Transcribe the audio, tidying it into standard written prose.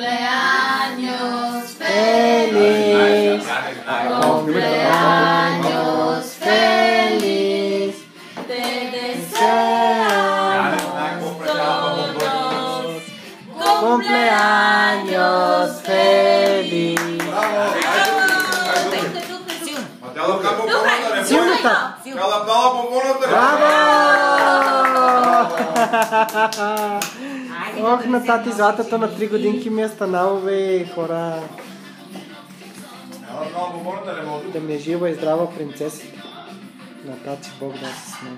Cumpleaños feliz, cumpleaños feliz, te deseamos todos cumpleaños feliz. Ох, на тати златата на 3 годинки ми е станало, бе, хора. Да ми е жива и здрава принцесата. На тати Бог да се смее.